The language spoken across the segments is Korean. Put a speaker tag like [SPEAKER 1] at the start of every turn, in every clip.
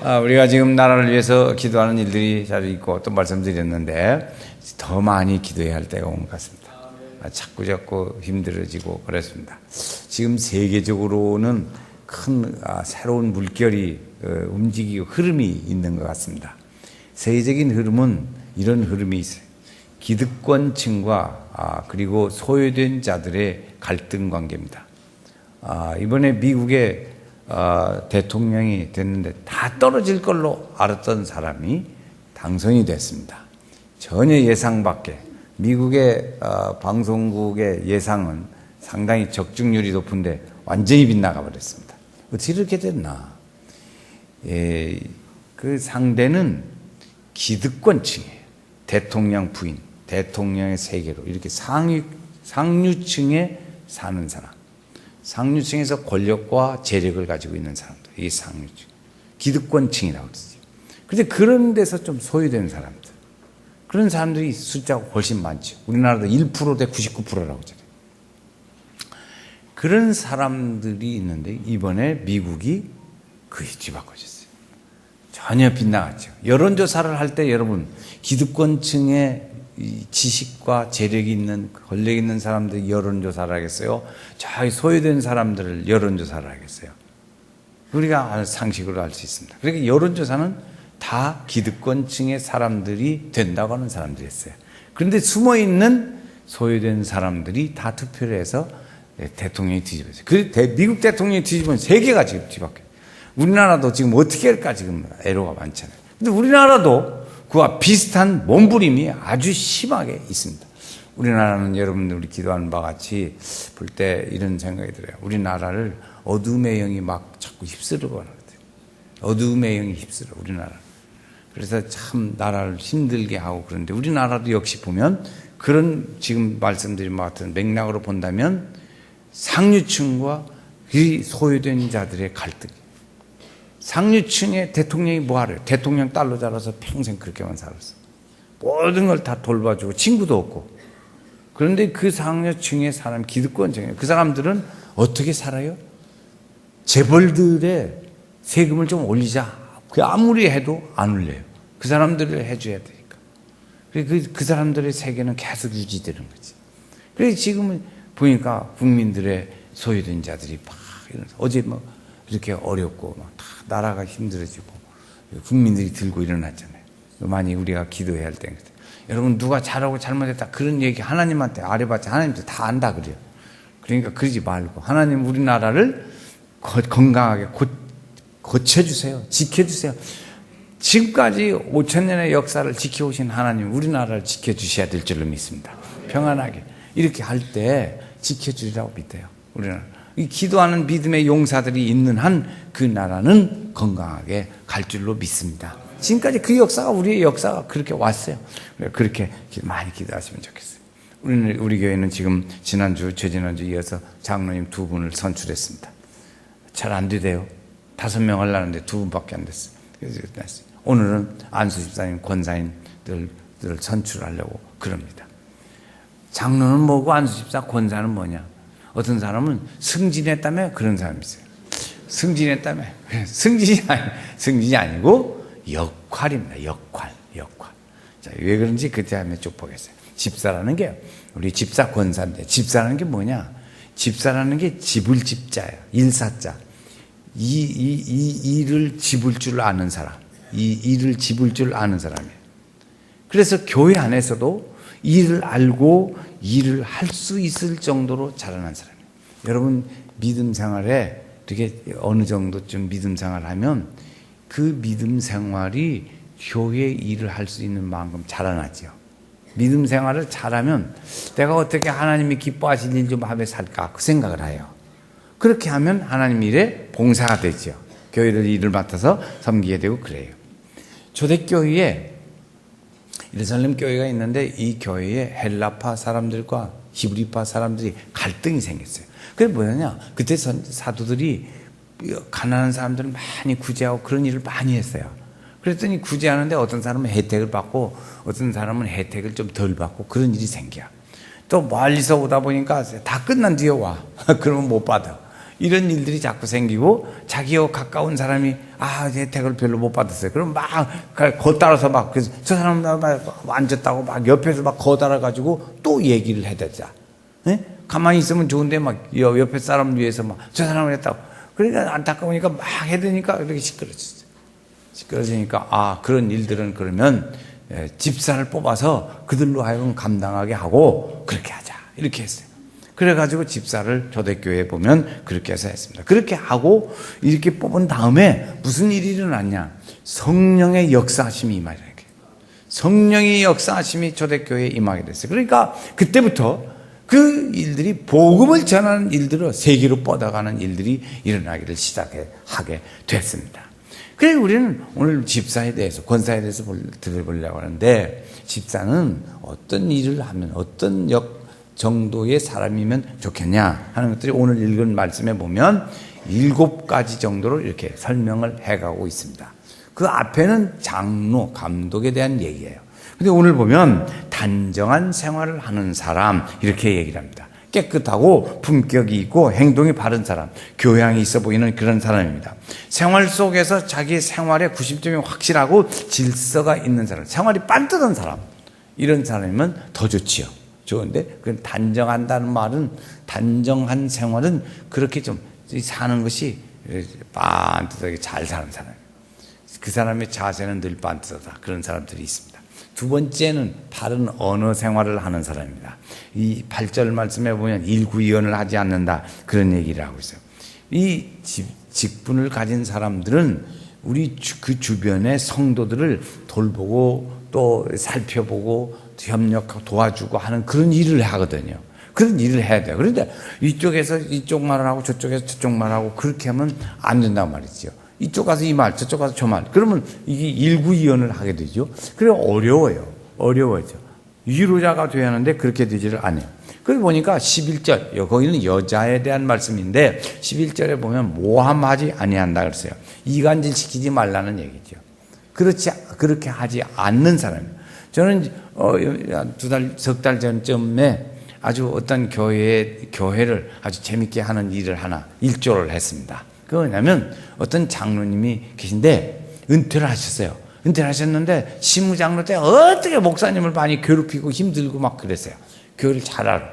[SPEAKER 1] 우리가 지금 나라를 위해서 기도하는 일들이 잘 있고 또 말씀드렸는데 더 많이 기도해야 할 때가 온 것 같습니다. 자꾸 힘들어지고 그랬습니다. 지금 세계적으로는 큰 새로운 물결이 움직이고 흐름이 있는 것 같습니다. 세계적인 흐름은 이런 흐름이 있어요. 기득권층과 그리고 소외된 자들의 갈등 관계입니다. 이번에 미국의 대통령이 됐는데 다 떨어질 걸로 알았던 사람이 당선이 됐습니다. 전혀 예상 밖에. 미국의 방송국의 예상은 상당히 적중률이 높은데 완전히 빗나가 버렸습니다. 어떻게 이렇게 됐나? 그 상대는 기득권층이에요. 대통령 부인, 대통령의 세계로 이렇게 상류층에 사는 사람. 상류층에서 권력과 재력을 가지고 있는 사람들. 이게 상류층. 기득권층이라고 그러죠. 그런데 그런 데서 좀 소외된 사람들. 그런 사람들이 숫자가 훨씬 많죠. 우리나라도 1% 대 99%라고 하잖아요. 그런 사람들이 있는데 이번에 미국이 거의 뒤바꿔졌어요. 전혀 빗나갔죠. 여론조사를 할 때 여러분 기득권층의 지식과 재력이 있는 권력 있는 사람들 여론조사를 하겠어요? 저 소외된 사람들을 여론조사를 하겠어요? 우리가 상식으로 알 수 있습니다. 그러니까 여론조사는 다 기득권층의 사람들이 된다고 하는 사람들이었어요. 그런데 숨어있는 소외된 사람들이 다 투표를 해서 대통령이 뒤집어졌어요. 미국 대통령이 뒤집으면 세계가 지금 뒤바뀌어요. 우리나라도 지금 어떻게 할까 지금 애로가 많잖아요. 근데 우리나라도 그와 비슷한 몸부림이 아주 심하게 있습니다. 우리나라는 여러분들 우리 기도하는 바와 같이 볼 때 이런 생각이 들어요. 우리나라를 어둠의 영이 막 자꾸 휩쓸고 하는 것 같아요. 어둠의 영이 휩쓸어 우리나라. 그래서 참 나라를 힘들게 하고 그런데 우리나라도 역시 보면 그런 지금 말씀드린 것 같은 맥락으로 본다면 상류층과 이 소외된 자들의 갈등. 상류층의 대통령이 뭐하래요? 대통령 딸로 자라서 평생 그렇게만 살았어. 모든 걸 다 돌봐주고 친구도 없고. 그런데 그 상류층의 사람, 기득권층이에요. 그 사람들은 어떻게 살아요? 재벌들의 세금을 좀 올리자. 그 아무리 해도 안 올려요. 그 사람들을 해줘야 되니까. 그 사람들의 세계는 계속 유지되는 거지. 그래서 지금은 보니까 국민들의 소외된 자들이 막 이러면서 어제 뭐 이렇게 어렵고 막 다 나라가 힘들어지고 국민들이 들고 일어났잖아요. 많이 우리가 기도해야 할 때는. 여러분 누가 잘하고 잘못했다 그런 얘기 하나님한테 아뢰봤자 하나님도 다 안다 그래요. 그러니까 그러지 말고 하나님 우리나라를 건강하게 고쳐주세요. 지켜주세요. 지금까지 5,000년의 역사를 지켜오신 하나님 우리나라를 지켜주셔야 될 줄로 믿습니다. 평안하게 이렇게 할 때 지켜주리라고 믿어요. 우리나라 이 기도하는 믿음의 용사들이 있는 한 그 나라는 건강하게 갈 줄로 믿습니다. 지금까지 그 역사가 우리의 역사가 그렇게 왔어요. 그렇게 많이 기도하시면 좋겠어요. 우리 교회는 지금 지난주 저지난주 이어서 장로님 2분을 선출했습니다. 잘 안 되대요. 5명 하려는데 2분밖에 안 됐어요. 그래서 오늘은 안수 집사님, 권사님들을 선출하려고 그럽니다. 장로는 뭐고 안수 집사, 권사는 뭐냐? 어떤 사람은 승진했다며 그런 사람이 있어요. 승진했다며. 승진이 아니고 역할입니다. 역할. 자, 왜 그런지 그때 한번 쭉 보겠어요. 집사라는 게 우리 집사 권사인데 집사라는 게 뭐냐? 집사라는 게 집을 집자예요. 일사자. 이 일을 집을 줄 아는 사람. 이 일을 집을 줄 아는 사람이에요. 그래서 교회 안에서도 일을 알고 일을 할 수 있을 정도로 자라난 사람이에요. 여러분 믿음 생활에 이렇게 어느 정도쯤 믿음 생활을 하면 그 믿음 생활이 교회 일을 할 수 있는 만큼 자라나죠. 믿음 생활을 잘하면 내가 어떻게 하나님이 기뻐하실 일 좀 하며 살까 그 생각을 해요. 그렇게 하면 하나님 일에 봉사가 되죠. 교회를 일을 맡아서 섬기게 되고 그래요. 초대교회에 예루살렘 교회가 있는데 이 교회에 헬라파 사람들과 히브리파 사람들이 갈등이 생겼어요. 그게 뭐냐냐? 그때 사도들이 가난한 사람들을 많이 구제하고 그런 일을 많이 했어요. 그랬더니 구제하는데 어떤 사람은 혜택을 받고 어떤 사람은 혜택을 좀 덜 받고 그런 일이 생겨. 또 멀리서 오다 보니까 다 끝난 뒤에 와. 그러면 못 받아. 이런 일들이 자꾸 생기고 자기와 가까운 사람이 혜택을 별로 못 받았어요. 그럼 막 거따라서 막 그래서 저 사람 막 앉았다고 막 옆에서 막 거따라 가지고 또 얘기를 해대자. 가만히 있으면 좋은데 막 옆에 사람 위해서 막 저 사람을 했다고. 그러니까 안타까우니까 막 해대니까 이렇게 시끄러졌어요. 시끄러지니까 그런 일들은 그러면 집사를 뽑아서 그들로 하여금 감당하게 하고 그렇게 하자 이렇게 했어요. 그래가지고 집사를 초대교회에 보면 그렇게 해서 했습니다. 그렇게 하고 이렇게 뽑은 다음에 무슨 일이 일어났냐? 성령의 역사하심이 임하게 돼요. 성령의 역사하심이 초대교회에 임하게 됐어요. 그러니까 그때부터 그 일들이 복음을 전하는 일들로 세계로 뻗어가는 일들이 일어나기를 하게 됐습니다. 그래서 우리는 오늘 집사에 대해서, 권사에 대해서 들어보려고 하는데, 집사는 어떤 일을 하면, 어떤 정도의 사람이면 좋겠냐 하는 것들이 오늘 읽은 말씀에 보면 7가지 정도로 이렇게 설명을 해가고 있습니다. 그 앞에는 장로, 감독에 대한 얘기예요. 근데 오늘 보면 단정한 생활을 하는 사람 이렇게 얘기를 합니다. 깨끗하고 품격이 있고 행동이 바른 사람, 교양이 있어 보이는 그런 사람입니다. 생활 속에서 자기 생활의 구심점이 확실하고 질서가 있는 사람, 생활이 빤듯한 사람, 이런 사람이면 더 좋지요. 좋은데 그 단정한다는 말은, 단정한 생활은 그렇게 좀 사는 것이 빤듯하게 잘 사는 사람이에요. 그 사람의 자세는 늘 빤듯하다, 그런 사람들이 있습니다. 두 번째는 바른 언어 생활을 하는 사람입니다. 이 8절 말씀에 보면 일구이언을 하지 않는다, 그런 얘기를 하고 있어요. 이 직분을 가진 사람들은 우리 그 주변의 성도들을 돌보고 또 살펴보고 협력하고 도와주고 하는 그런 일을 하거든요. 그런 일을 해야 돼요. 그런데 이쪽에서 이쪽 말을 하고 저쪽에서 저쪽 말을 하고 그렇게 하면 안 된단 말이죠. 이쪽 가서 이 말, 저쪽 가서 저 말. 그러면 이게 일구이언을 하게 되죠. 그래 어려워요. 어려워져. 위로자가 돼야 하는데 그렇게 되지를 않아요. 그걸 보니까 11절, 거기는 여자에 대한 말씀인데 11절에 보면 모함하지 아니한다 그랬어요. 이간질 시키지 말라는 얘기죠. 그렇게 하지 않는 사람이에요. 저는 석 달 전쯤에 아주 어떤 교회를 아주 재밌게 하는 일을 하나 일조를 했습니다. 그거 뭐냐면 어떤 장로님이 계신데 은퇴를 하셨어요. 은퇴를 하셨는데 시무장로 때 어떻게 목사님을 많이 괴롭히고 힘들고 막 그랬어요. 교회를 잘 알아.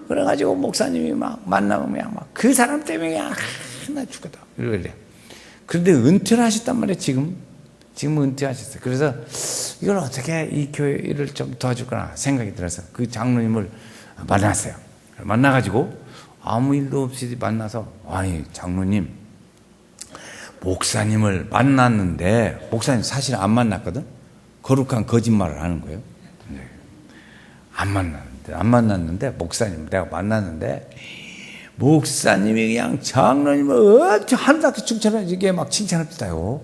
[SPEAKER 1] 그래가지고 목사님이 막 만나면 그냥 막 그 사람 때문에 그냥 나 죽겠다. 그래요. 그런데 은퇴를 하셨단 말이에요, 지금 은퇴하셨어요. 그래서 이걸 어떻게 이 교회를 좀 도와줄까나 생각이 들어서 그 장로님을 만났어요. 만나가지고 아무 일도 없이 만나서, 아니 장로님, 목사님을 만났는데, 목사님 사실 안 만났거든? 거룩한 거짓말을 하는 거예요. 안 만났는데 목사님 내가 만났는데 목사님이 그냥 장로님을 한답게 칭찬하게 막 칭찬합니다요.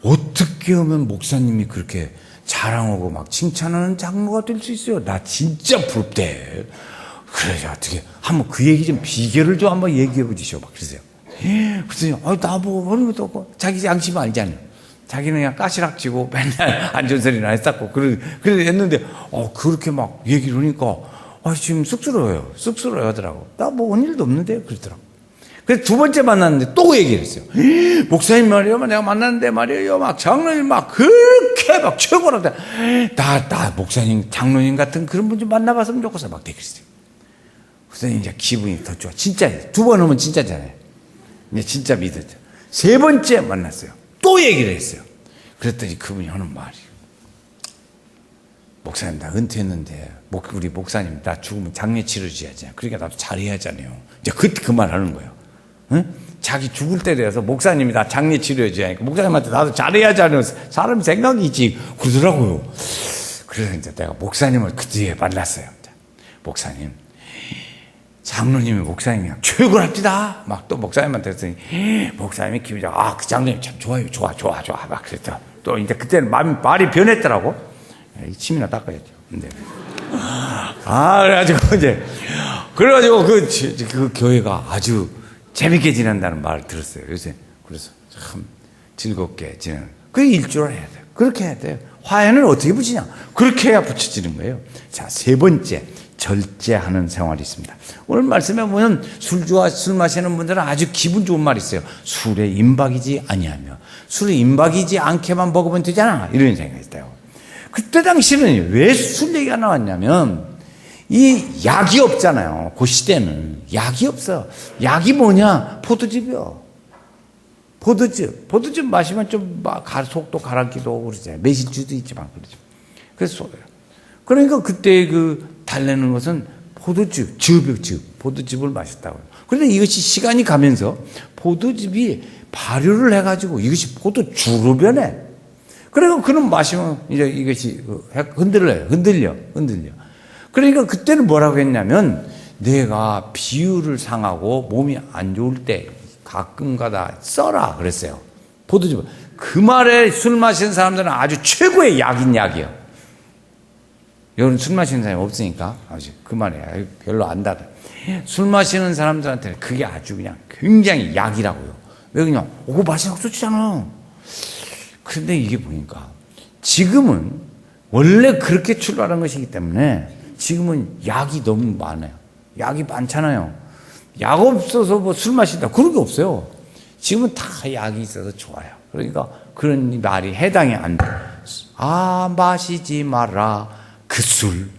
[SPEAKER 1] 어떻게 하면 목사님이 그렇게 자랑하고 막 칭찬하는 장로가 될 수 있어요? 나 진짜 부럽대. 그래서 어떻게 한번 그 얘기 좀, 비결을 좀 한번 얘기해 보시죠. 막 그러세요. 그랬더니 나보고 하는 것도 없고 자기 양심 알잖아요. 자기는 그냥 까시락지고 맨날 안전설이나 했었고 그래 했는데 그렇게 막 얘기를 하니까 지금 쑥스러워요. 쑥스러워 하더라고. 나 뭐 온 일도 없는데 그러더라고. 그래서 두 번째 만났는데 또 얘기를 했어요. 목사님 말이요, 내가 만났는데 말이에요, 막 장로님 막 그렇게 막 최고라다. 나 목사님, 장로님 같은 그런 분 좀 만나봤으면 좋겠어. 막 되겠어요. 그래서 이제 기분이 더 좋아. 진짜예요. 두 번 오면 진짜잖아요. 이제 진짜 믿었죠. 세 번째 만났어요. 또 얘기를 했어요. 그랬더니 그분이 하는 말이, 목사님 나 은퇴했는데 우리 목사님 나 죽으면 장례 치러줘야지. 그러니까 나도 잘해야잖아요. 이제 그 말 하는 거예요. 응? 자기 죽을 때 돼서 목사님이 나 장례 치러줘야 하니까 목사님한테 나도 잘해야잖아요. 사람 생각이 있지 그러더라고요. 그래서 이제 내가 목사님을 그 뒤에 만났어요. 목사님, 장로님이 목사님이 그냥 최고랍니다. 막 또 목사님한테 했더니 목사님이 기분이 그 장로님 참 좋아요. 좋아. 막 그랬죠. 또 이제 그때는 말이 변했더라고. 침이나 닦아야죠. 근데 그래가지고 그 교회가 아주 재밌게 지낸다는 말을 들었어요. 그래서 참 즐겁게 지내는. 그 일조를 해야 돼요. 그렇게 해야 돼요. 화해는 어떻게 붙이냐? 그렇게 해야 붙여지는 거예요. 자, 세 번째, 절제하는 생활이 있습니다. 오늘 말씀에 보면 술 마시는 분들은 아주 기분 좋은 말이 있어요. 술에 임박이지 아니하며 술에 임박이지 않게만 먹으면 되잖아, 이런 생각이 있어요. 그때 당시는 왜 술 얘기가 나왔냐면 이 약이 없잖아요. 그 시대는 약이 없어. 약이 뭐냐? 포도즙이요. 포도즙 마시면 좀 속도 가라앉기도 하고 그러잖아요. 매실주도 있지만 그러죠. 그래서 그러니까 그때 달래는 것은 포도즙을 마셨다고요. 그런데 이것이 시간이 가면서 포도즙이 발효를 해가지고 이것이 포도주로 변해. 그리고 그는 마시면 이제 이것이 흔들려. 그러니까 그때는 뭐라고 했냐면 내가 비율을 상하고 몸이 안 좋을 때 가끔가다 써라 그랬어요. 포도즙. 그 말에 술 마시는 사람들은 아주 최고의 약인 약이에요. 여러분 술 마시는 사람이 없으니까 아주 그 말에 별로 안다다. 술 마시는 사람들한테는 그게 아주 그냥 굉장히 약이라고요. 왜 그냥 그거 마시라고 쏘잖아. 그런데 이게 보니까 지금은 원래 그렇게 출발한 것이기 때문에 지금은 약이 너무 많아요. 약이 많잖아요. 약 없어서 뭐 술 마신다 그런 게 없어요. 지금은 다 약이 있어서 좋아요. 그러니까 그런 말이 해당이 안 돼. 마시지 마라 그 술.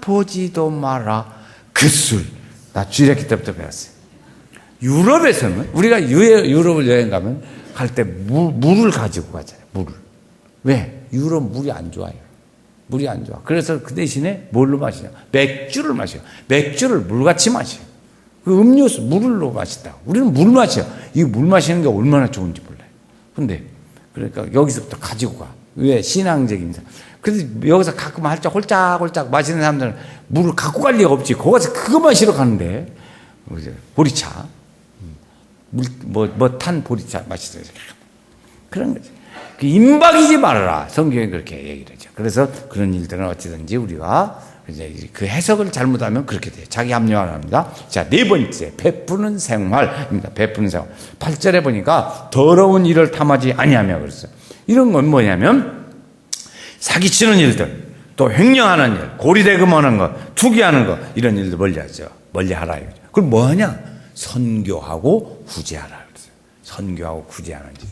[SPEAKER 1] 보지도 마라 그 술. 나 주일학기 때부터 배웠어요. 유럽에서는 우리가 유럽을 여행 가면 갈 때 물을 가지고 가잖아요. 물을. 왜? 유럽 물이 안 좋아요. 물이 안 좋아. 그래서 그 대신에 뭘로 마시냐? 맥주를 마셔요. 맥주를 물같이 마셔요. 그 음료수 물을 넣어 마신다. 우리는 물 마셔요. 이 물 마시는 게 얼마나 좋은지 몰라요. 근데 그러니까 여기서부터 가지고 가. 왜? 신앙적인 사람. 그래서 여기서 가끔 홀짝홀짝 마시는 사람들은 물을 갖고 갈 리가 없지. 거기서 그거 마시러 가는데 보리차, 탄 보리차 마시더라고요. 그런 거죠. 임박이지 말아라. 성경이 그렇게 얘기를 하죠. 그래서 그런 일들은 어찌든지 우리가 이제 그 해석을 잘못하면 그렇게 돼요. 자기 합리화를 합니다. 자, 네 번째, 베푸는 생활입니다. 베푸는 생활. 8절에 보니까 더러운 일을 탐하지 아니하며 그랬어요. 이런 건 뭐냐면 사기치는 일들, 또 횡령하는 일, 고리대금하는 것, 투기하는 것, 이런 일들 멀리하죠. 멀리하라. 그럼 뭐 하냐? 선교하고 구제하라. 그랬어요. 선교하고 구제하는 짓.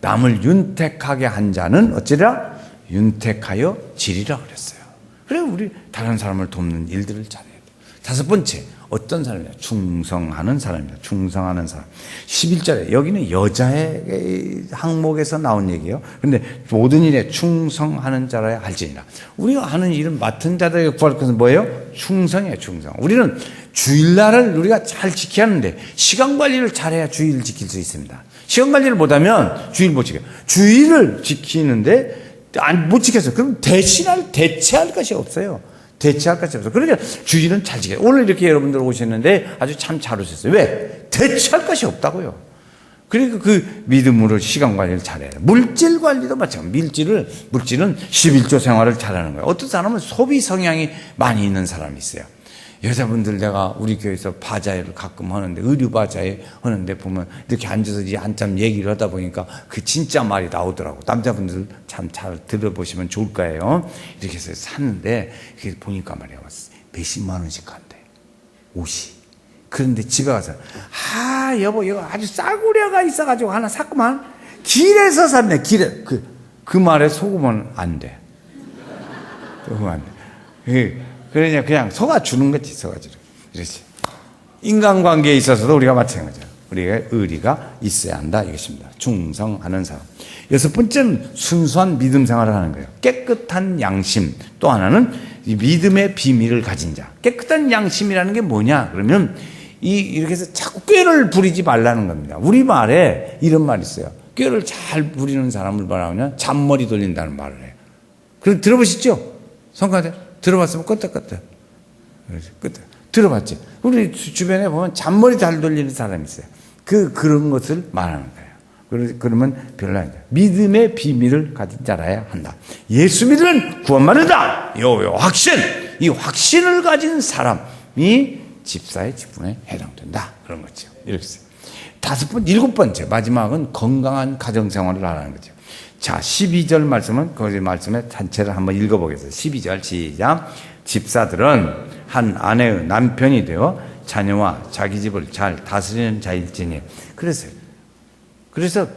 [SPEAKER 1] 남을 윤택하게 한 자는 어찌라? 윤택하여 지리라 그랬어요. 그래 우리 다른 사람을 돕는 일들을 잘해야 돼요. 다섯 번째, 어떤 사람이냐? 충성하는 사람입니다. 충성하는 사람. 11절에 여기는 여자의 항목에서 나온 얘기예요. 그런데 모든 일에 충성하는 자라야 할지니라. 우리가 하는 일은 맡은 자들에게 구할 것은 뭐예요? 충성이에요. 충성. 우리는 주일날을 우리가 잘 지켜야 하는데 시간 관리를 잘해야 주일을 지킬 수 있습니다. 시간 관리를 못하면 주일 못 지켜요. 주일을 지키는데 못 지켰어요. 그럼 대체할 것이 없어요. 대체할 것이 없어요. 그러니까 주일은 잘 지켜요. 오늘 이렇게 여러분들 오셨는데 아주 참 잘 오셨어요. 왜? 대체할 것이 없다고요. 그러니까 그 믿음으로 시간 관리를 잘해야 돼요. 물질 관리도 마찬가지예요. 물질은 11조 생활을 잘하는 거예요. 어떤 사람은 소비 성향이 많이 있는 사람이 있어요. 여자분들 내가 우리 교회에서 바자회를 가끔 하는데 의류 바자회 하는데 보면 이렇게 앉아서 이제 한참 얘기를 하다 보니까 그 진짜 말이 나오더라고. 남자분들 참 잘 들어보시면 좋을 거예요. 이렇게 해서 샀는데 이렇게 보니까 말이야 몇십만 원씩 한대. 옷이. 그런데 집에 가서 여보 이거 아주 싸구려가 있어가지고 하나 샀구만. 길에서 샀네. 길에 그 말에 속으면 안 돼. 속으면 안 돼. 그냥 속아주는 거지, 속아주는. 그렇지. 인간관계에 있어서도 우리가 마찬가지죠. 우리가 의리가 있어야 한다, 이것입니다. 충성하는 사람. 여섯 번째는 순수한 믿음 생활을 하는 거예요. 깨끗한 양심. 또 하나는 이 믿음의 비밀을 가진 자. 깨끗한 양심이라는 게 뭐냐? 그러면 이렇게 해서 자꾸 꾀를 부리지 말라는 겁니다. 우리말에 이런 말이 있어요. 꾀를 잘 부리는 사람을 말하면 잔머리 돌린다는 말을 해요. 그럼 들어보시죠? 성가대. 들어봤으면 끄떡끄떡. 들어봤지? 우리 주변에 보면 잔머리 잘 돌리는 사람이 있어요. 그런 것을 말하는 거예요. 그러면 별로 아니다. 믿음의 비밀을 가진 자라야 한다. 예수 믿으면 구원받는다. 요 확신. 이 확신을 가진 사람이 집사의 직분에 해당된다. 그런 거죠. 이렇게 써요. 일곱 번째, 마지막은 건강한 가정생활을 하라는 거죠. 자, 12절 말씀은, 거기 말씀에 전체를 한번 읽어보겠습니다. 12절, 시작. 집사들은 한 아내의 남편이 되어 자녀와 자기 집을 잘 다스리는 자일지니. 그래서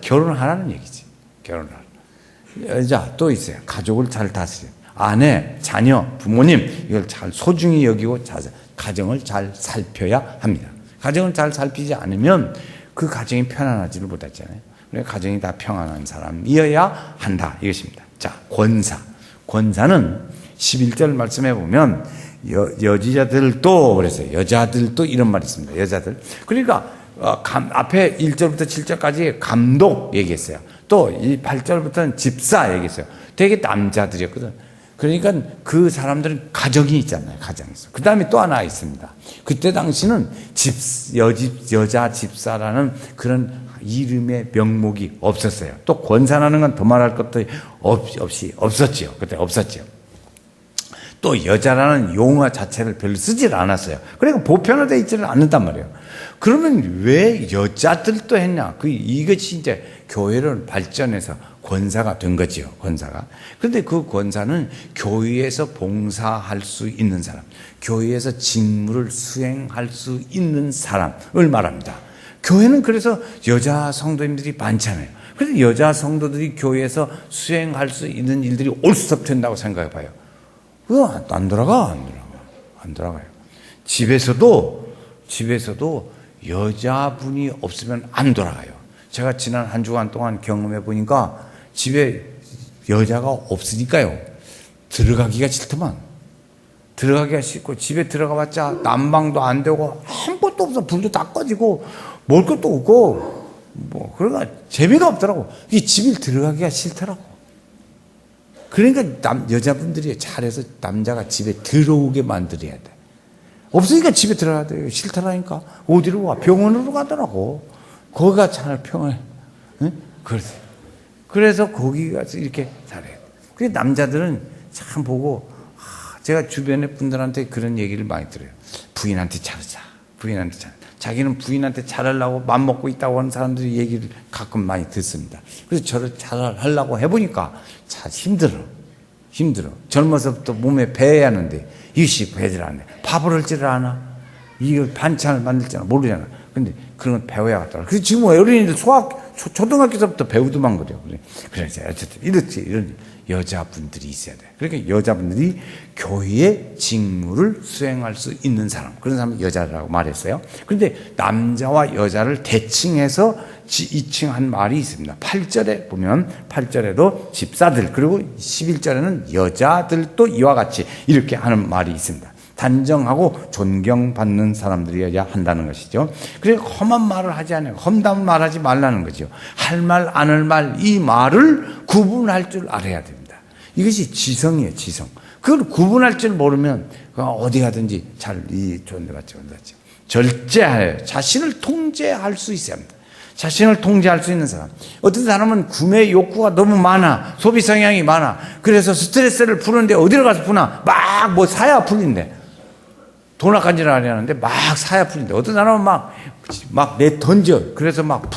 [SPEAKER 1] 결혼하라는 얘기지. 결혼하라. 여자 또 있어요. 가족을 잘 다스려. 아내, 자녀, 부모님, 이걸 잘 소중히 여기고 가정을 잘 살펴야 합니다. 가정을 잘 살피지 않으면 그 가정이 편안하지를 못하잖아요. 그래서 가정이 다 평안한 사람이어야 한다. 이것입니다. 자, 권사는 11절 말씀해 보면 여자들도 그랬어요. 여자들도 이런 말이 있습니다. 여자들. 그러니까 앞에 1절부터 7절까지 감독 얘기했어요. 또 이 8절부터는 집사 얘기했어요. 되게 남자들이었거든. 그러니까 그 사람들은 가정이 있잖아요. 가정이 있어. 그 다음에 또 하나 있습니다. 그때 당시는 여자 집사라는 그런 이름의 명목이 없었어요. 또 권사라는 건 더 말할 것도 없이 없었지요. 그때 없었지요. 또 여자라는 용어 자체를 별로 쓰질 않았어요. 그러니까 보편화되어 있지는 않는단 말이에요. 그러면 왜 여자들도 했냐? 이것이 이제 교회를 발전해서 권사가 된 거지요. 권사가. 그런데 그 권사는 교회에서 봉사할 수 있는 사람, 교회에서 직무를 수행할 수 있는 사람을 말합니다. 교회는 그래서 여자 성도님들이 많잖아요. 그래서 여자 성도들이 교회에서 수행할 수 있는 일들이 올스톱 된다고 생각해 봐요. 그거 안 돌아가요. 집에서도 여자분이 없으면 안 돌아가요. 제가 지난 한 주간 동안 경험해 보니까 집에 여자가 없으니까요. 들어가기가 싫더만. 들어가기가 싫고 집에 들어가봤자 난방도 안 되고 아무것도 없어. 불도 다 꺼지고 먹을 것도 없고 그러니까 재미가 없더라고. 이 집에 들어가기가 싫더라고. 그러니까 여자분들이 잘해서 남자가 집에 들어오게 만들어야 돼. 없으니까 집에 들어가야 돼. 싫더라니까. 어디로 가? 병원으로 가더라고. 거기가 잘 평안해. 응? 그래서 거기 가서 이렇게 잘해야 돼. 그래서 남자들은 참 보고, 제가 주변의 분들한테 그런 얘기를 많이 들어요. 부인한테 잘하자. 자기는 부인한테 잘하려고 맘먹고 있다고 하는 사람들이 얘기를 가끔 많이 듣습니다. 그래서 저를 잘하려고 해보니까 참 힘들어. 젊어서부터 몸에 배야 하는데 이것이 배질 않네. 밥을 할 줄 아나? 이거 반찬을 만들 줄 모르잖아. 근데 그런 건 배워야 하더라. 그래서 지금 어린이들 초등학교서부터 배우더만 그래요. 그래서 어쨌든 이런 여자분들이 있어야 돼. 그러니까 여자분들이 교회의 직무를 수행할 수 있는 사람, 그런 사람을 여자라고 말했어요. 그런데 남자와 여자를 대칭해서 이칭한 말이 있습니다. 8절에 보면 8절에도 집사들, 그리고 11절에는 여자들도 이와 같이 이렇게 하는 말이 있습니다. 단정하고 존경받는 사람들이어야 한다는 것이죠. 그래서 험한 말을 하지 않아요. 험담을 말하지 말라는 거죠. 할 말, 안 할 말, 이 말을 구분할 줄 알아야 됩니다. 이것이 지성이에요, 지성. 그걸 구분할 줄 모르면 어디 가든지 잘 존재받지 못하죠. 절제하여 자신을 통제할 수 있어야 합니다. 자신을 통제할 수 있는 사람. 어떤 사람은 구매 욕구가 너무 많아. 소비 성향이 많아. 그래서 스트레스를 푸는데 어디로 가서 푸나? 막 사야 풀린대. 돈 아까지는 하려는데 막 사야 풀린대. 어떤 사람은 막 내 던져. 그래서 막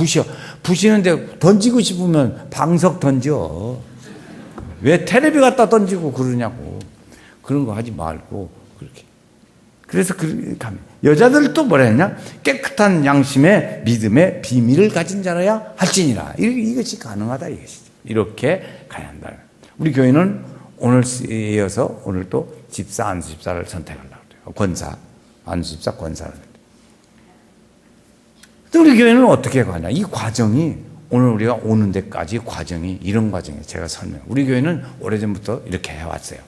[SPEAKER 1] 부시는데 던지고 싶으면 방석 던져. 왜 테레비 갖다 던지고 그러냐고. 그런 거 하지 말고 그렇게. 그래서 여자들도 뭐라 했냐? 깨끗한 양심의 믿음의 비밀을 가진 자라야 할지니라. 이것이 가능하다 이것이죠. 이렇게 가야 한다. 우리 교회는 오늘 이어서 오늘 또 집사 안수집사를 선택하려고 해요. 권사 안수집사 권사를. 우리 교회는 어떻게 가냐? 이 과정이 오늘 우리가 오는 데까지 과정이 이런 과정이에요. 제가 우리 교회는 오래전부터 이렇게 해왔어요.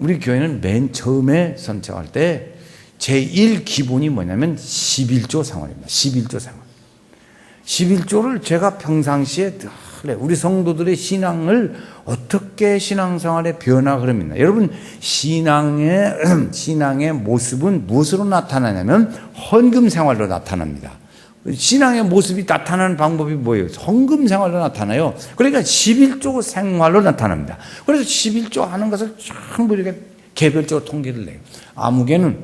[SPEAKER 1] 우리 교회는 맨 처음에 선택할 때 제1 기본이 뭐냐면 11조 생활입니다. 11조 생활. 11조를 제가 평상시에 우리 성도들의 신앙을 어떻게 신앙생활의 변화가 그럽니다. 여러분 신앙의 모습은 무엇으로 나타나냐면 헌금 생활로 나타납니다. 신앙의 모습이 나타나는 방법이 뭐예요? 헌금 생활로 나타나요. 그러니까 11조 생활로 나타납니다. 그래서 11조 하는 것을 전부 이렇게 개별적으로 통계를 내요. 아무개는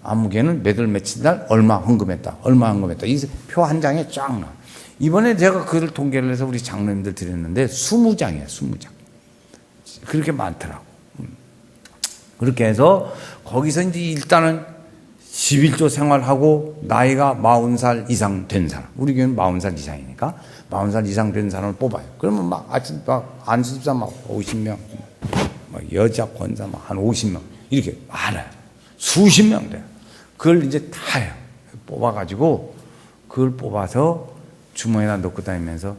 [SPEAKER 1] 아무개는 몇월 며칠 날 얼마 헌금했다. 얼마 헌금했다. 이 표 한 장에 쫙 나와. 이번에 제가 그걸 통계를 해서 우리 장로님들 드렸는데 20장이에요. 20장. 그렇게 많더라고. 그렇게 해서 거기서 이제 일단은 11조 생활하고 나이가 40살 이상 된 사람. 우리 교회는 40살 이상이니까 40살 이상 된 사람을 뽑아요. 그러면 막 아침 막 안수집사 막 50명, 막 여자 권사 막 한 50명 이렇게 많아요. 수십 명 돼요. 그걸 이제 다 해요. 뽑아가지고 그걸 뽑아서 주머니에다 넣고 다니면서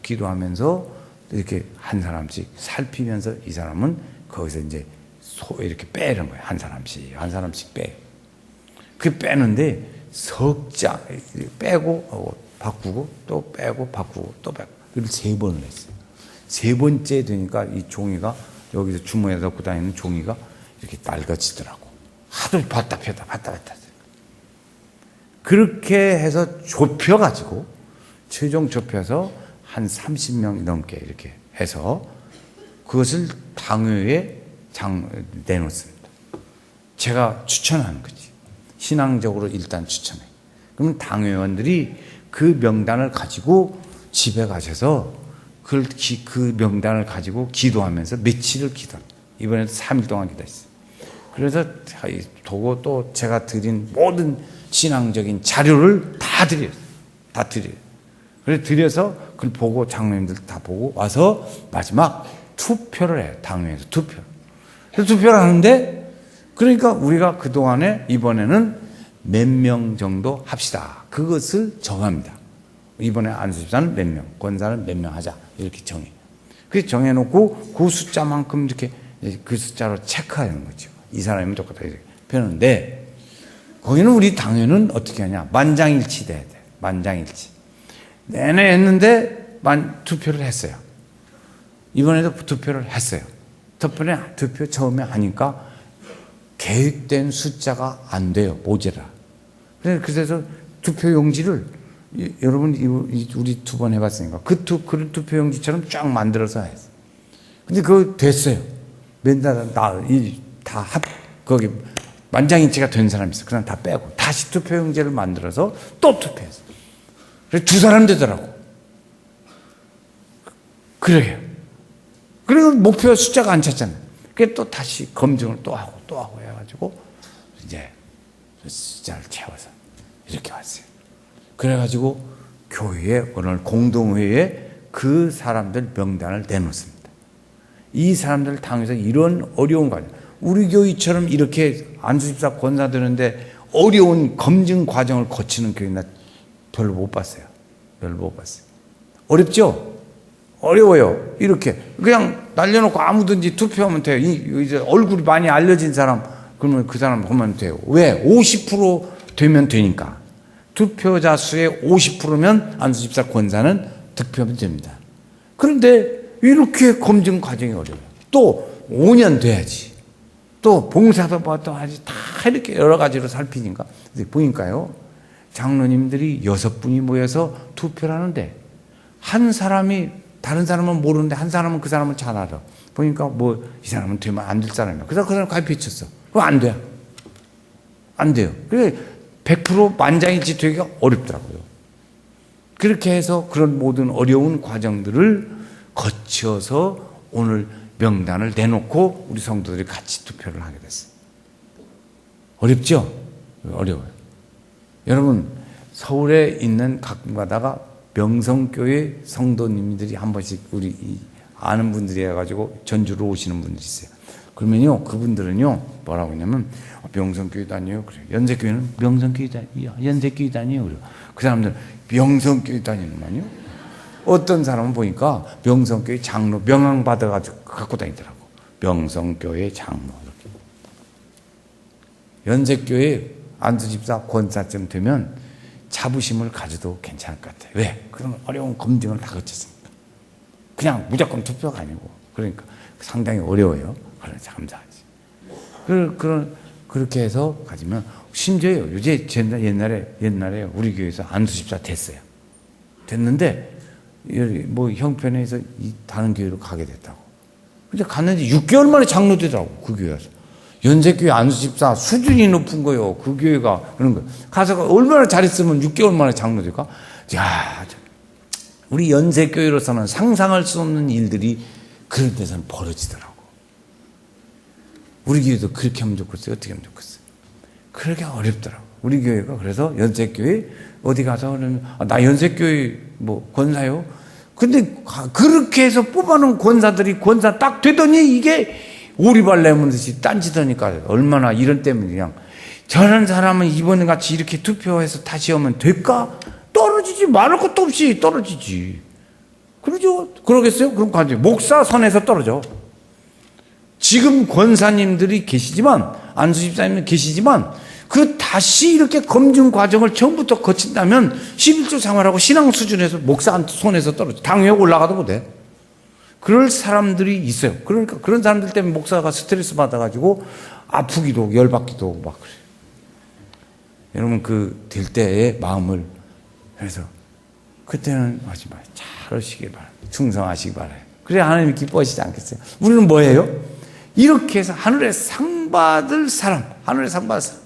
[SPEAKER 1] 기도하면서 이렇게 한 사람씩 살피면서 이 사람은 거기서 이제 이렇게 빼는 거예요. 한 사람씩 빼요. 그 빼는데 석장 빼고 바꾸고 또 빼고 바꾸고 또 빼고 그걸 3번을 했어요. 3번째 되니까 이 종이가 여기서 주머니에 넣고 다니는 종이가 이렇게 낡아지더라고. 하도 봤다 폈다. 그렇게 해서 좁혀가지고 최종 좁혀서 한 30명 넘게 이렇게 해서 그것을 당회에 내놓습니다. 제가 추천하는 거지. 신앙적으로 일단 추천해. 그러면 당회원들이 그 명단을 가지고 집에 가셔서 그 명단을 가지고 기도하면서 며칠을 기도합니다. 이번에도 3일 동안 기도했어요. 그래서 도고 또 제가 드린 모든 신앙적인 자료를 다 드려요. 그래서 드려서 그걸 보고 장로님들 다 보고 와서 마지막 투표를 해요. 당회에서 투표. 그래서 투표를 하는데 그러니까 우리가 그동안에 이번에는 몇 명 정도 합시다. 그것을 정합니다. 이번에 안수집사는 몇 명, 권사는 몇 명 하자. 이렇게 정해요. 그래서 정해놓고 그 숫자만큼 이렇게 그 숫자로 체크하는 거죠. 이 사람이면 똑같다. 이렇게 표현하는데 거기는 우리 당회는 어떻게 하냐. 만장일치 돼야 돼. 만장일치. 내내 했는데 투표를 했어요. 이번에도 투표를 했어요. 투표 처음에 하니까 계획된 숫자가 안 돼요. 모자라. 그래서 투표 용지를 여러분 우리 2번 해봤으니까 그 투표 용지처럼 쫙 만들어서 했어요. 근데 그거 됐어요. 맨날 거기 만장일치가 된 사람이 있어. 그냥 다 빼고 다시 투표 용지를 만들어서 또 투표했어요. 그래서 2사람 되더라고. 그래요. 그리고 목표 숫자가 안 찼잖아요. 그래서 또 다시 검증을 또 하고 해가지고 이제 숫자를 채워서 이렇게 왔어요. 그래가지고 교회에 오늘 공동회의에 그 사람들 명단을 내놓습니다. 이 사람들을 당해서 이런 어려운 과정, 우리 교회처럼 이렇게 안수집사 권사 되는데 어려운 검증 과정을 거치는 교회는 별로 못 봤어요. 어렵죠? 어려워요. 이렇게 그냥 날려놓고 아무든지 투표하면 돼요. 이제 얼굴이 많이 알려진 사람 그러면 그 사람 보면 돼요. 왜? 50% 되면 되니까. 투표자 수의 50%면 안수집사 권사는 득표하면 됩니다. 그런데 이렇게 검증 과정이 어려워요. 또 5년 돼야지. 또 봉사도 받도 하지. 다 이렇게 여러 가지로 살피니까. 보니까요. 장로님들이 6분이 모여서 투표를 하는데 한 사람이 다른 사람은 모르는데 한 사람은 그 사람은 잘 알아. 보니까 이 사람은 되면 안 될 사람이야. 그래서 그 사람 가입해 쳤어. 그럼 안 돼. 안 돼요. 그래 100% 만장일치 되기가 어렵더라고요. 그렇게 해서 그런 모든 어려운 과정들을 거쳐서 오늘 명단을 내놓고 우리 성도들이 같이 투표를 하게 됐어요. 어렵죠? 어려워요. 여러분 서울에 있는 가끔가다가 명성교회 성도님들이 한 번씩 우리 아는 분들이 해가지고 전주로 오시는 분들이 있어요. 그러면요 그분들은요 뭐라고 하냐면 명성교회 다녀요. 그래요. 연세교회는 명성교회 다녀요. 연세교회 다녀요. 그래요. 그 사람들은 명성교회 다니는만요. 어떤 사람은 보니까 명성교회 장로 명함 받아가지고 갖고 다니더라고. 명성교회 장로 이렇게. 연세교회 안수집사 권사쯤 되면 자부심을 가져도 괜찮을 것 같아요. 왜? 그러면 어려운 검증을 다 거쳤으니까. 그냥 무조건 투표가 아니고. 그러니까 상당히 어려워요. 그래서 감사하지. 그렇게 해서 가지면 심지어요. 요새 옛날에 우리 교회에서 안수집사 됐어요. 됐는데 뭐 형편에서 다른 교회로 가게 됐다고. 근데 갔는데 6개월 만에 장로 되더라고. 그 교회에서. 연세교회 안수집사 수준이 높은 거요. 그 교회가 그런 거. 가서 얼마나 잘했으면 6개월 만에 장로될까? 야, 우리 연세교회로서는 상상할 수 없는 일들이 그런 데서는 벌어지더라고. 우리 교회도 그렇게 하면 좋겠어요. 어떻게 하면 좋겠어요? 그렇게 어렵더라고. 우리 교회가 그래서 연세교회 어디 가서 그러면 나 연세교회 뭐 권사요? 근데 그렇게 해서 뽑아놓은 권사들이 권사 딱 되더니 이게 오리발 내문 듯이 딴짓하니까 얼마나 이런 때문에 그냥 저런 사람은 이번에 같이 이렇게 투표해서 다시 오면 될까? 떨어지지. 말할 것도 없이 떨어지지. 그러죠? 그러겠어요? 그럼 가지. 목사 선에서 떨어져. 지금 권사님들이 계시지만, 안수집사님은 계시지만, 그 다시 이렇게 검증 과정을 처음부터 거친다면 11조 생활하고 신앙 수준에서 목사 손에서 떨어져. 당회 올라가도 못해. 그럴 사람들이 있어요. 그러니까 그런 사람들 때문에 목사가 스트레스 받아가지고 아프기도 열받기도 막 그래요. 여러분 그 될 때의 마음을 그래서 그때는 하지 마요. 잘하시길 바랍니다. 충성하시기 바라요. 그래야 하나님이 기뻐하시지 않겠어요? 우리는 뭐예요? 이렇게 해서 하늘에 상 받을 사람, 하늘에 상 받을 사람.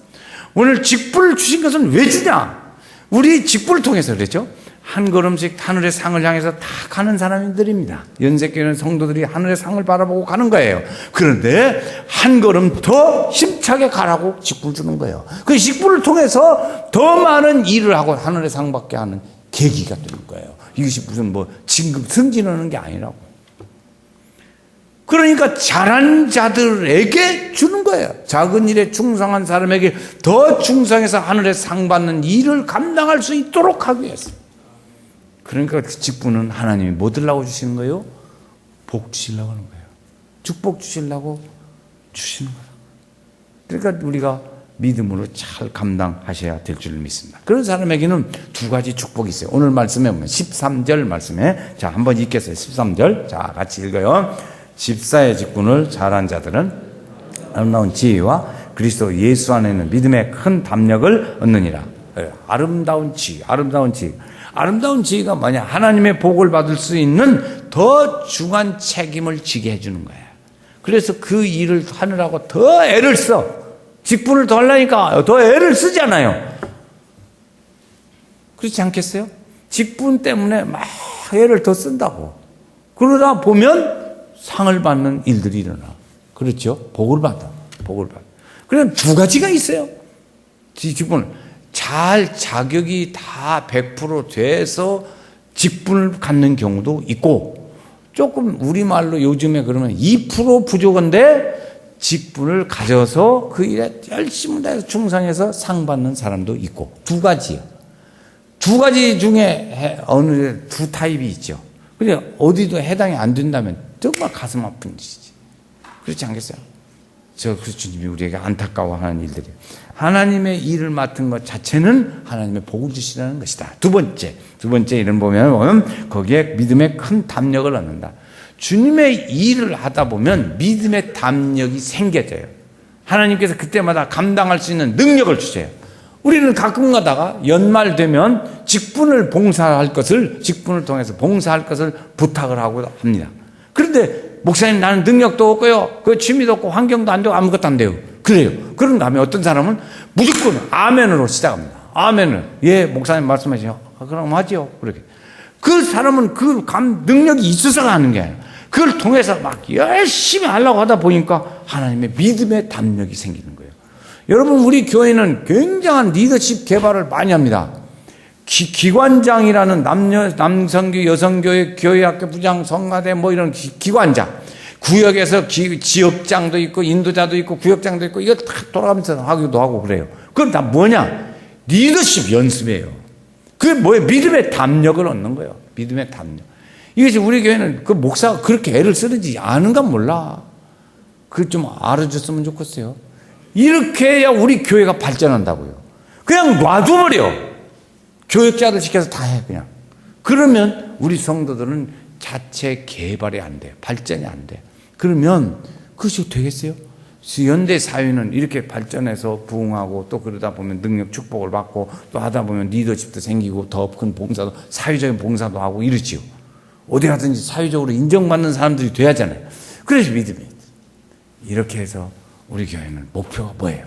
[SPEAKER 1] 오늘 직분을 주신 것은 왜 주냐? 우리 직분을 통해서 그랬죠. 한 걸음씩 하늘의 상을 향해서 다 가는 사람들입니다. 연세교회는 성도들이 하늘의 상을 바라보고 가는 거예요. 그런데 한 걸음 더 힘차게 가라고 직분을 주는 거예요. 그 직분을 통해서 더 많은 일을 하고 하늘의 상 받게 하는 계기가 되는 거예요. 이것이 무슨 뭐 진급 승진하는 게 아니라고. 그러니까 잘한 자들에게 주는 거예요. 작은 일에 충성한 사람에게 더 충성해서 하늘의 상 받는 일을 감당할 수 있도록 하기 위해서. 그러니까 그 직분은 하나님이 뭐 들라고 주시는 거예요? 복 주시려고 하는 거예요. 축복 주시려고 주시는 거예요. 그러니까 우리가 믿음으로 잘 감당하셔야 될 줄 믿습니다. 그런 사람에게는 두 가지 축복이 있어요. 오늘 말씀에 보면 13절 말씀에 자 한번 읽겠어요. 13절 자 같이 읽어요. 집사의 직분을 잘한 자들은 아름다운 지혜와 그리스도 예수 안에 있는 믿음의 큰 담력을 얻느니라. 아름다운 지혜, 아름다운 지혜. 아름다운 지혜가 뭐냐? 하나님의 복을 받을 수 있는 더 중한 책임을 지게 해주는 거예요. 그래서 그 일을 하느라고 더 애를 써. 직분을 더 하려니까 더 애를 쓰잖아요. 그렇지 않겠어요? 직분 때문에 막 애를 더 쓴다고. 그러다 보면 상을 받는 일들이 일어나. 그렇죠? 복을 받아. 복을 받아. 그럼 두 가지가 있어요. 직분. 잘 자격이 다 100% 돼서 직분을 갖는 경우도 있고 조금 우리말로 요즘에 그러면 2% 부족한데 직분을 가져서 그 일에 열심히 다해서 충성해서 상 받는 사람도 있고 두 가지요. 두 가지 중에 어느 두 타입이 있죠. 근데 어디도 해당이 안 된다면 정말 가슴 아픈 짓이지. 그렇지 않겠어요? 그래서 주님이 우리에게 안타까워하는 일들이 하나님의 일을 맡은 것 자체는 하나님의 복을 주시라는 것이다. 두 번째 일을 보면 거기에 믿음의 큰 담력을 얻는다. 주님의 일을 하다 보면 믿음의 담력이 생겨져요. 하나님께서 그때마다 감당할 수 있는 능력을 주세요. 우리는 가끔 가다가 연말 되면 직분을 통해서 봉사할 것을 부탁을 하고 합니다. 그런데 목사님 나는 능력도 없고요. 그 취미도 없고 환경도 안 되고 아무것도 안 돼요. 그래요. 그런 다음에 어떤 사람은 무조건 아멘으로 시작합니다. 아멘을. 예, 목사님 말씀하시죠. 그럼 하지요. 그렇게. 그 사람은 그 능력이 있어서가 하는 게 아니에요. 그걸 통해서 막 열심히 하려고 하다 보니까 하나님의 믿음의 담력이 생기는 거예요. 여러분, 우리 교회는 굉장한 리더십 개발을 많이 합니다. 기관장이라는 남성교, 여성교회, 교회학교 부장, 성가대 뭐 이런 기관장. 구역에서 지역장도 있고 인도자도 있고 구역장도 있고 이거 다 돌아가면서 하기도 하고 그래요. 그건 다 뭐냐? 리더십 연습이에요. 그게 뭐예요? 믿음의 담력을 얻는 거예요. 믿음의 담력. 이것이 우리 교회는 그 목사가 그렇게 애를 쓰는지 아는가 몰라. 그걸 좀 알아줬으면 좋겠어요. 이렇게 해야 우리 교회가 발전한다고요. 그냥 놔둬버려. 교육자들 시켜서 다 해 그냥. 그러면 우리 성도들은 자체 개발이 안 돼요. 발전이 안 돼. 그러면 그것이 되겠어요? 현대 사회는 이렇게 발전해서 부흥하고 또 그러다 보면 능력 축복을 받고 또 하다 보면 리더십도 생기고 더 큰 봉사도 사회적인 봉사도 하고 이러지요. 어디 가든지 사회적으로 인정받는 사람들이 돼야 하잖아요. 그래서 믿음이 이렇게 해서 우리 교회는 목표가 뭐예요?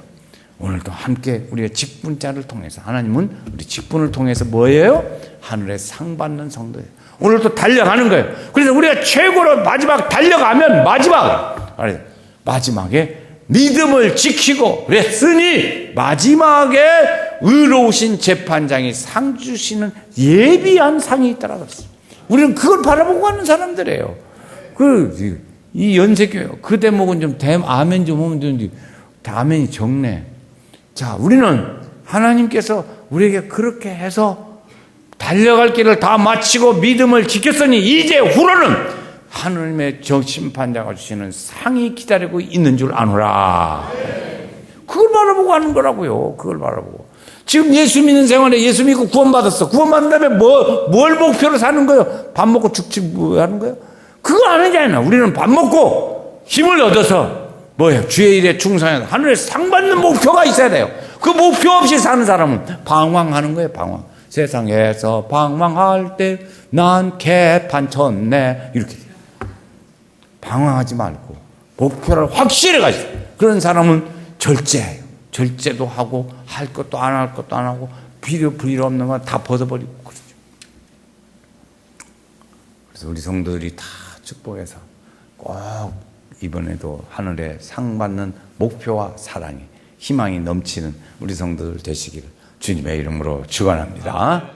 [SPEAKER 1] 오늘도 함께 우리가 직분자를 통해서 하나님은 우리 직분을 통해서 뭐예요? 하늘에 상 받는 성도예요. 오늘도 달려가는 거예요. 그래서 우리가 최고로 마지막 달려가면 마지막에 믿음을 지키고 그랬으니 마지막에 의로우신 재판장이 상 주시는 예비한 상이 있다라고 했어요. 우리는 그걸 바라보고 가는 사람들이에요. 이 연세교회 그 대목은 좀 아멘 좀 하면 되는데 아멘이 적네. 자, 우리는 하나님께서 우리에게 그렇게 해서 달려갈 길을 다 마치고 믿음을 지켰으니 이제 후로는 하나님의 심판자가 주시는 상이 기다리고 있는 줄 아노라. 그걸 바라보고 하는 거라고요. 그걸 바라보고. 지금 예수 믿는 생활에 예수 믿고 구원받았어. 구원받은 다음에 뭘 목표로 사는 거예요? 밥 먹고 죽지 뭐 하는 거예요? 그거 아니잖아. 우리는 밥 먹고 힘을 얻어서 뭐예요? 주의 일에 충성해서 하늘에 상 받는 목표가 있어야 돼요. 그 목표 없이 사는 사람은 방황하는 거예요. 방황. 세상에서 방황할 때 난 개판 쳤네. 이렇게 돼요. 방황하지 말고 목표를 확실히 가지고 그런 사람은 절제해요. 절제도 하고 할 것도 안 할 것도 안 하고 필요 없는 건 다 벗어버리고 그러죠. 그래서 우리 성도들이 다 축복해서 꼭 이번에도 하늘에 상 받는 목표와 사랑이 희망이 넘치는 우리 성도들 되시기를 주님의 이름으로 축원합니다.